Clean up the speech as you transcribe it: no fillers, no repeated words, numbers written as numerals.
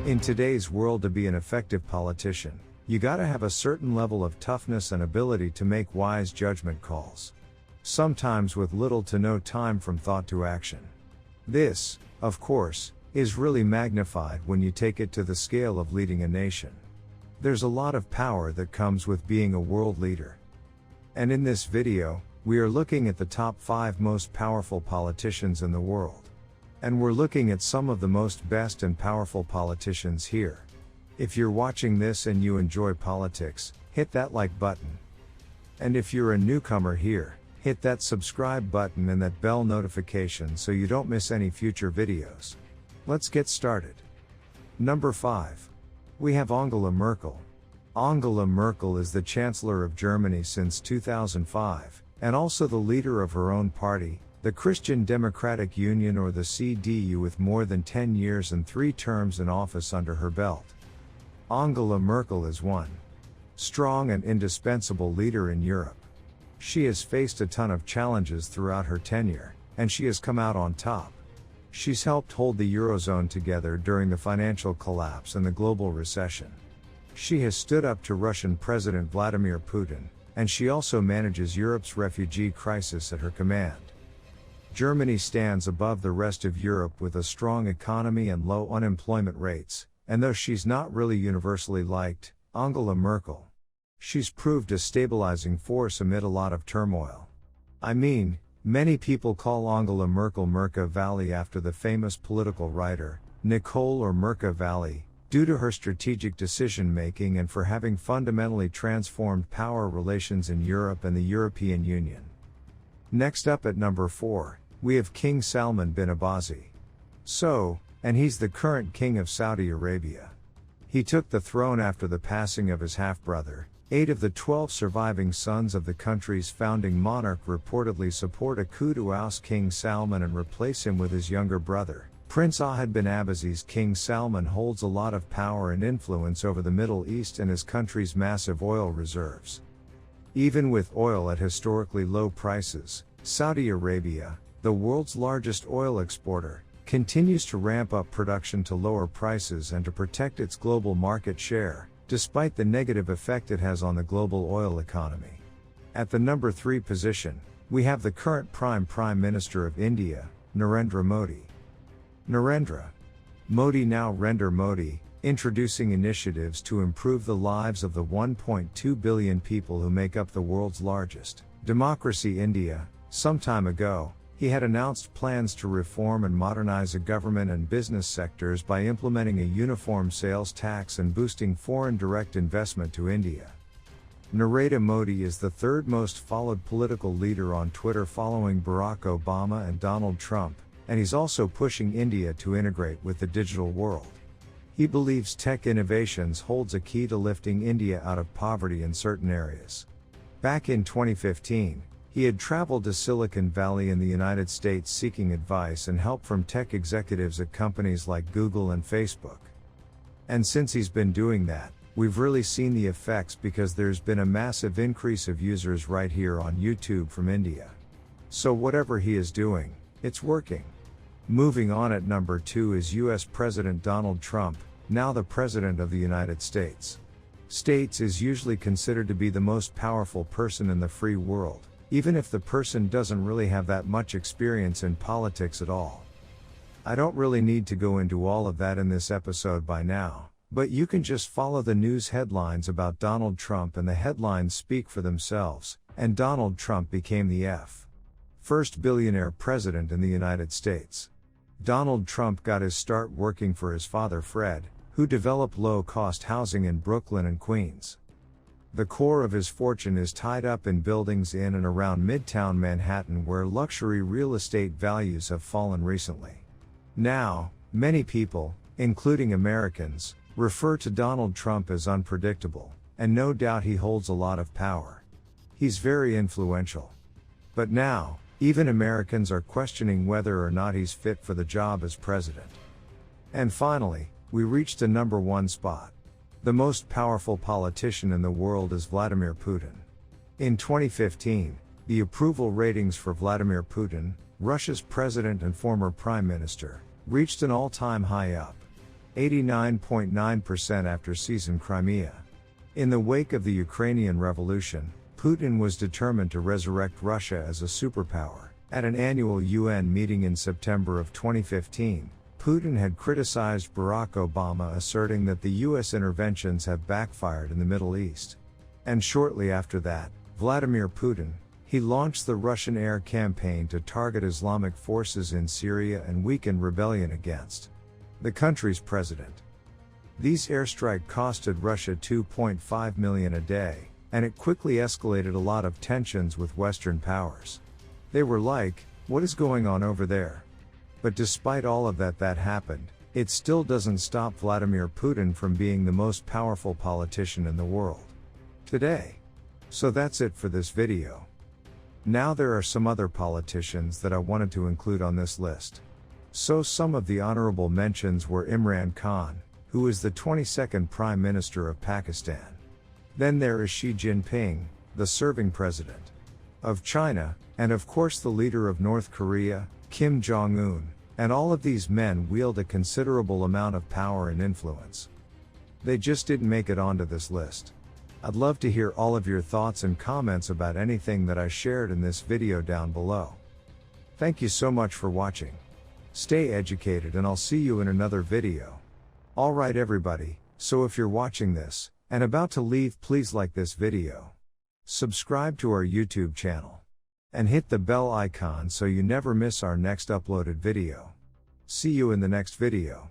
In today's world, to be an effective politician, you gotta have a certain level of toughness and ability to make wise judgment calls. Sometimes with little to no time from thought to action. This, of course, is really magnified when you take it to the scale of leading a nation. There's a lot of power that comes with being a world leader. And in this video, we are looking at the top 5 most powerful politicians in the world. And we're looking at some of the most best and powerful politicians here. If you're watching this and you enjoy politics, hit that like button. And if you're a newcomer here, hit that subscribe button and that bell notification so you don't miss any future videos. Let's get started. Number 5. We have Angela Merkel. Angela Merkel is the Chancellor of Germany since 2005, and also the leader of her own party, the Christian Democratic Union or the CDU, with more than 10 years and 3 terms in office under her belt. Angela Merkel is one strong and indispensable leader in Europe. She has faced a ton of challenges throughout her tenure, and she has come out on top. She's helped hold the Eurozone together during the financial collapse and the global recession. She has stood up to Russian President Vladimir Putin, and she also manages Europe's refugee crisis at her command. Germany stands above the rest of Europe with a strong economy and low unemployment rates, and though she's not really universally liked, Angela Merkel, she's proved a stabilizing force amid a lot of turmoil. I mean, many people call Angela Merkel Merca-Valley after the famous political writer, Nicole or Merca-Valley, due to her strategic decision-making and for having fundamentally transformed power relations in Europe and the European Union. Next up at number 4, we have King Salman bin Abazi. And he's the current king of Saudi Arabia. He took the throne after the passing of his half-brother. 8 of the 12 surviving sons of the country's founding monarch reportedly support a coup to oust King Salman and replace him with his younger brother, Prince Ahmed bin Abaziz. King Salman holds a lot of power and influence over the Middle East and his country's massive oil reserves. Even with oil at historically low prices, Saudi Arabia, the world's largest oil exporter, continues to ramp up production to lower prices and to protect its global market share, despite the negative effect it has on the global oil economy. At the number 3 position, we have the current Prime Minister of India, Narendra Modi. Narendra Modi, introducing initiatives to improve the lives of the 1.2 billion people who make up the world's largest democracy, India. Some time ago, he had announced plans to reform and modernize the government and business sectors by implementing a uniform sales tax and boosting foreign direct investment to India. Narendra Modi is the 3rd most followed political leader on Twitter following Barack Obama and Donald Trump, and he's also pushing India to integrate with the digital world. He believes tech innovations holds a key to lifting India out of poverty in certain areas. Back in 2015, he had traveled to Silicon Valley in the United States seeking advice and help from tech executives at companies like Google and Facebook. And since he's been doing that, we've really seen the effects because there's been a massive increase of users right here on YouTube from India. So whatever he is doing, it's working. Moving on, at number 2 is US President Donald Trump, now the President of the United States. States is usually considered to be the most powerful person in the free world, even if the person doesn't really have that much experience in politics at all. I don't really need to go into all of that in this episode by now, but you can just follow the news headlines about Donald Trump and the headlines speak for themselves, and Donald Trump became the first billionaire president in the United States. Donald Trump got his start working for his father Fred, who developed low-cost housing in Brooklyn and Queens. The core of his fortune is tied up in buildings in and around Midtown Manhattan, where luxury real estate values have fallen recently. Now, many people, including Americans, refer to Donald Trump as unpredictable, and no doubt he holds a lot of power. He's very influential. But now, even Americans are questioning whether or not he's fit for the job as president. And finally, we reached the number 1 spot. The most powerful politician in the world is Vladimir Putin. In 2015, the approval ratings for Vladimir Putin, Russia's president and former prime minister, reached an all-time high, up 89.9% after seizing Crimea. In the wake of the Ukrainian Revolution, Putin was determined to resurrect Russia as a superpower. At an annual UN meeting in September of 2015, Putin had criticized Barack Obama, asserting that the US interventions have backfired in the Middle East. And shortly after that, Vladimir Putin, he launched the Russian air campaign to target Islamic forces in Syria and weaken rebellion against the country's president. These airstrikes costed Russia $2.5 million a day, and it quickly escalated a lot of tensions with Western powers. They were like, what is going on over there? But despite all of that happened, it still doesn't stop Vladimir Putin from being the most powerful politician in the world today. So that's it for this video. Now there are some other politicians that I wanted to include on this list. So some of the honorable mentions were Imran Khan, who is the 22nd Prime Minister of Pakistan. Then there is Xi Jinping, the serving president of China, and of course the leader of North Korea, Kim Jong-un, and all of these men wield a considerable amount of power and influence. They just didn't make it onto this list. I'd love to hear all of your thoughts and comments about anything that I shared in this video down below. Thank you so much for watching. Stay educated and I'll see you in another video. Alright everybody, so if you're watching this, and about to leave, please like this video. Subscribe to our YouTube channel. And hit the bell icon so you never miss our next uploaded video. See you in the next video.